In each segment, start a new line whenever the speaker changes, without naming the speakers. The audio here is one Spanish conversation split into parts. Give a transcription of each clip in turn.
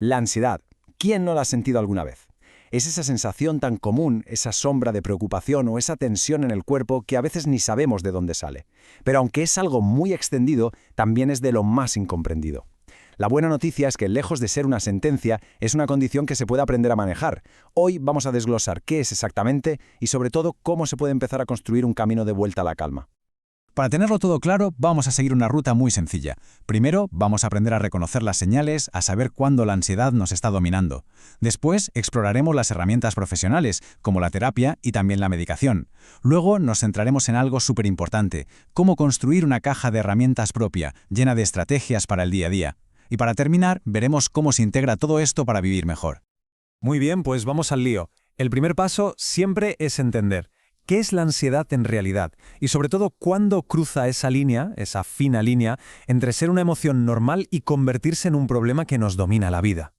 La ansiedad. ¿Quién no la ha sentido alguna vez? Es esa sensación tan común, esa sombra de preocupación o esa tensión en el cuerpo que a veces ni sabemos de dónde sale. Pero aunque es algo muy extendido, también es de lo más incomprendido. La buena noticia es que, lejos de ser una sentencia, es una condición que se puede aprender a manejar. Hoy vamos a desglosar qué es exactamente y, sobre todo, cómo se puede empezar a construir un camino de vuelta a la calma.
Para tenerlo todo claro, vamos a seguir una ruta muy sencilla. Primero, vamos a aprender a reconocer las señales, a saber cuándo la ansiedad nos está dominando. Después, exploraremos las herramientas profesionales, como la terapia y también la medicación. Luego, nos centraremos en algo súper importante: cómo construir una caja de herramientas propia, llena de estrategias para el día a día. Y para terminar, veremos cómo se integra todo esto para vivir mejor.
Muy bien, pues vamos al lío. El primer paso siempre es entender qué es la ansiedad en realidad y, sobre todo, cuándo cruza esa línea, esa fina línea, entre ser una emoción normal y convertirse en un problema que nos domina la vida.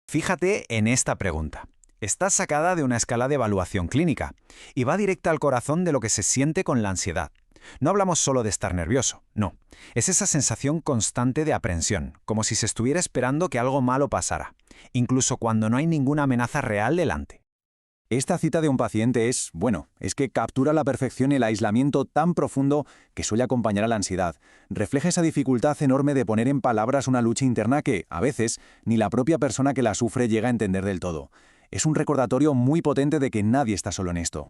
Fíjate en esta pregunta. Está sacada de una escala de evaluación clínica y va directa al corazón de lo que se siente con la ansiedad. No hablamos solo de estar nervioso, no. Es esa sensación constante de aprensión, como si se estuviera esperando que algo malo pasara, incluso cuando no hay ninguna amenaza real delante.
Esta cita de un paciente es que captura a la perfección el aislamiento tan profundo que suele acompañar a la ansiedad. Refleja esa dificultad enorme de poner en palabras una lucha interna que, a veces, ni la propia persona que la sufre llega a entender del todo. Es un recordatorio muy potente de que nadie está solo en esto.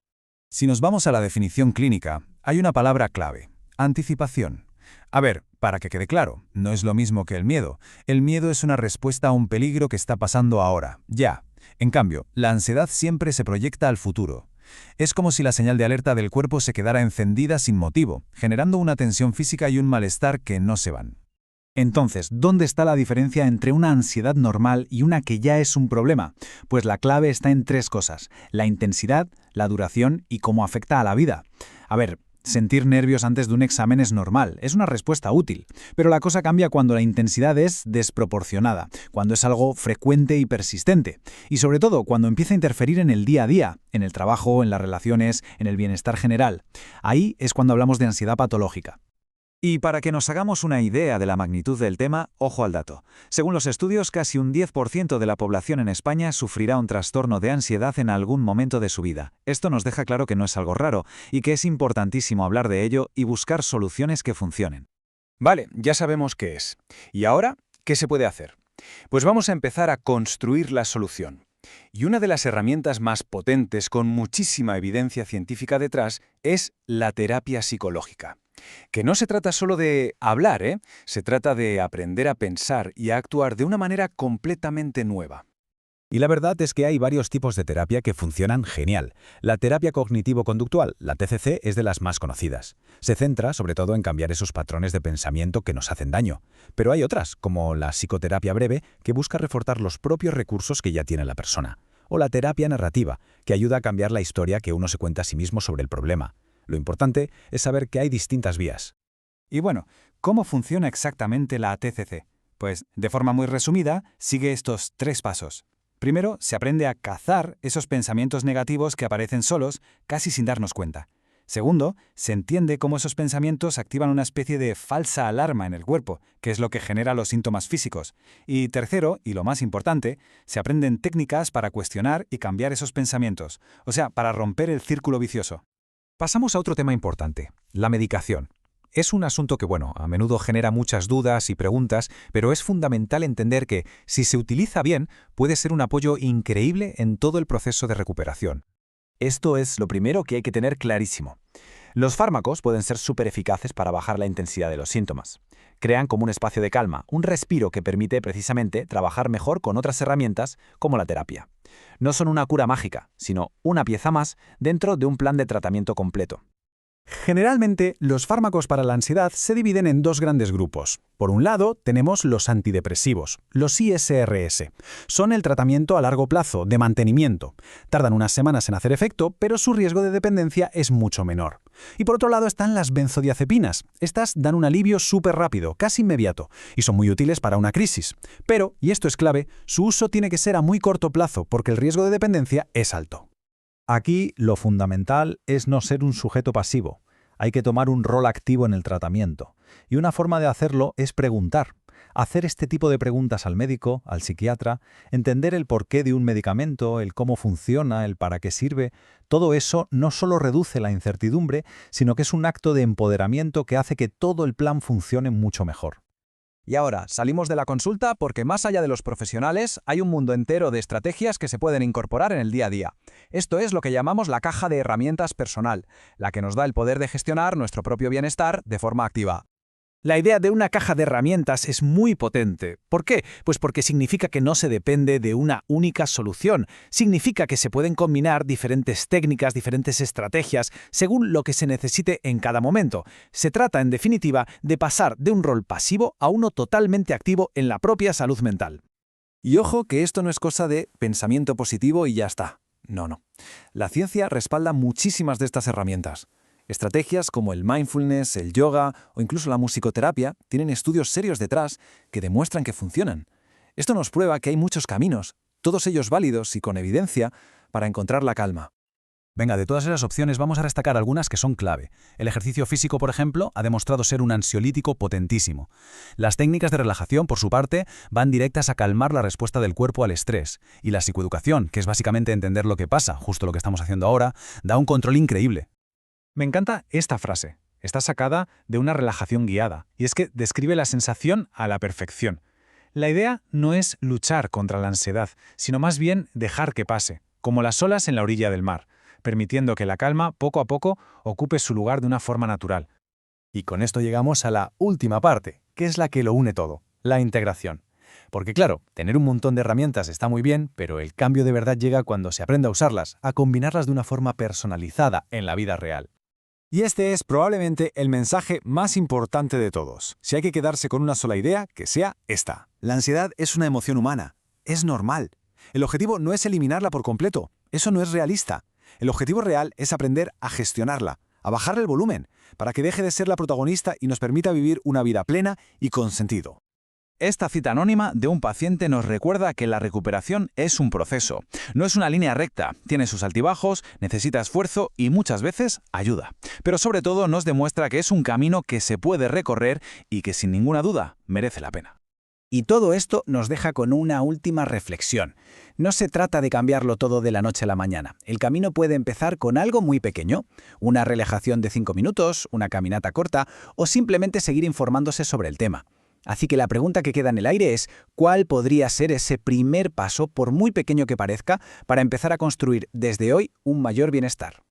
Si nos vamos a la definición clínica, hay una palabra clave: anticipación. A ver, para que quede claro, no es lo mismo que el miedo. El miedo es una respuesta a un peligro que está pasando ahora, ya. En cambio, la ansiedad siempre se proyecta al futuro. Es como si la señal de alerta del cuerpo se quedara encendida sin motivo, generando una tensión física y un malestar que no se van. Entonces, ¿dónde está la diferencia entre una ansiedad normal y una que ya es un problema? Pues la clave está en tres cosas: la intensidad, la duración y cómo afecta a la vida. A ver, sentir nervios antes de un examen es normal, es una respuesta útil, pero la cosa cambia cuando la intensidad es desproporcionada, cuando es algo frecuente y persistente, y sobre todo cuando empieza a interferir en el día a día, en el trabajo, en las relaciones, en el bienestar general. Ahí es cuando hablamos de ansiedad patológica.
Y para que nos hagamos una idea de la magnitud del tema, ojo al dato. Según los estudios, casi un 10% de la población en España sufrirá un trastorno de ansiedad en algún momento de su vida. Esto nos deja claro que no es algo raro y que es importantísimo hablar de ello y buscar soluciones que funcionen.
Vale, ya sabemos qué es. ¿Y ahora qué se puede hacer? Pues vamos a empezar a construir la solución. Y una de las herramientas más potentes, con muchísima evidencia científica detrás, es la terapia psicológica. Que no se trata solo de hablar, se trata de aprender a pensar y a actuar de una manera completamente nueva.
Y la verdad es que hay varios tipos de terapia que funcionan genial. La terapia cognitivo-conductual, la TCC, es de las más conocidas. Se centra sobre todo en cambiar esos patrones de pensamiento que nos hacen daño. Pero hay otras, como la psicoterapia breve, que busca reforzar los propios recursos que ya tiene la persona. O la terapia narrativa, que ayuda a cambiar la historia que uno se cuenta a sí mismo sobre el problema. Lo importante es saber que hay distintas vías.
Y bueno, ¿cómo funciona exactamente la TCC? Pues, de forma muy resumida, sigue estos 3 pasos. Primero, se aprende a cazar esos pensamientos negativos que aparecen solos, casi sin darnos cuenta. Segundo, se entiende cómo esos pensamientos activan una especie de falsa alarma en el cuerpo, que es lo que genera los síntomas físicos. Y tercero, y lo más importante, se aprenden técnicas para cuestionar y cambiar esos pensamientos, o sea, para romper el círculo vicioso.
Pasamos a otro tema importante: la medicación. Es un asunto que, a menudo genera muchas dudas y preguntas, pero es fundamental entender que, si se utiliza bien, puede ser un apoyo increíble en todo el proceso de recuperación.
Esto es lo primero que hay que tener clarísimo. Los fármacos pueden ser súper eficaces para bajar la intensidad de los síntomas. Crean como un espacio de calma, un respiro que permite precisamente trabajar mejor con otras herramientas como la terapia. No son una cura mágica, sino una pieza más dentro de un plan de tratamiento completo.
Generalmente, los fármacos para la ansiedad se dividen en dos grandes grupos. Por un lado, tenemos los antidepresivos, los ISRS. Son el tratamiento a largo plazo, de mantenimiento. Tardan unas semanas en hacer efecto, pero su riesgo de dependencia es mucho menor. Y por otro lado están las benzodiazepinas. Estas dan un alivio súper rápido, casi inmediato, y son muy útiles para una crisis. Pero, y esto es clave, su uso tiene que ser a muy corto plazo, porque el riesgo de dependencia es alto.
Aquí lo fundamental es no ser un sujeto pasivo. Hay que tomar un rol activo en el tratamiento. Y una forma de hacerlo es preguntar. Hacer este tipo de preguntas al médico, al psiquiatra, entender el porqué de un medicamento, el cómo funciona, el para qué sirve, todo eso no solo reduce la incertidumbre, sino que es un acto de empoderamiento que hace que todo el plan funcione mucho mejor.
Y ahora, salimos de la consulta porque más allá de los profesionales, hay un mundo entero de estrategias que se pueden incorporar en el día a día. Esto es lo que llamamos la caja de herramientas personal, la que nos da el poder de gestionar nuestro propio bienestar de forma activa.
La idea de una caja de herramientas es muy potente. ¿Por qué? Pues porque significa que no se depende de una única solución. Significa que se pueden combinar diferentes técnicas, diferentes estrategias, según lo que se necesite en cada momento. Se trata, en definitiva, de pasar de un rol pasivo a uno totalmente activo en la propia salud mental.
Y ojo que esto no es cosa de pensamiento positivo y ya está. No. La ciencia respalda muchísimas de estas herramientas. Estrategias como el mindfulness, el yoga o incluso la musicoterapia tienen estudios serios detrás que demuestran que funcionan. Esto nos prueba que hay muchos caminos, todos ellos válidos y con evidencia, para encontrar la calma.
Venga, de todas esas opciones vamos a destacar algunas que son clave. El ejercicio físico, por ejemplo, ha demostrado ser un ansiolítico potentísimo. Las técnicas de relajación, por su parte, van directas a calmar la respuesta del cuerpo al estrés. Y la psicoeducación, que es básicamente entender lo que pasa, justo lo que estamos haciendo ahora, da un control increíble.
Me encanta esta frase. Está sacada de una relajación guiada, y es que describe la sensación a la perfección. La idea no es luchar contra la ansiedad, sino más bien dejar que pase, como las olas en la orilla del mar, permitiendo que la calma poco a poco ocupe su lugar de una forma natural.
Y con esto llegamos a la última parte, que es la que lo une todo, la integración. Porque claro, tener un montón de herramientas está muy bien, pero el cambio de verdad llega cuando se aprende a usarlas, a combinarlas de una forma personalizada en la vida real.
Y este es probablemente el mensaje más importante de todos. Si hay que quedarse con una sola idea, que sea esta. La ansiedad es una emoción humana. Es normal. El objetivo no es eliminarla por completo. Eso no es realista. El objetivo real es aprender a gestionarla, a bajarle el volumen, para que deje de ser la protagonista y nos permita vivir una vida plena y con sentido. Esta cita anónima de un paciente nos recuerda que la recuperación es un proceso. No es una línea recta, tiene sus altibajos, necesita esfuerzo y muchas veces ayuda. Pero sobre todo nos demuestra que es un camino que se puede recorrer y que sin ninguna duda merece la pena.
Y todo esto nos deja con una última reflexión. No se trata de cambiarlo todo de la noche a la mañana. El camino puede empezar con algo muy pequeño, una relajación de 5 minutos, una caminata corta o simplemente seguir informándose sobre el tema. Así que la pregunta que queda en el aire es, ¿cuál podría ser ese primer paso, por muy pequeño que parezca, para empezar a construir desde hoy un mayor bienestar?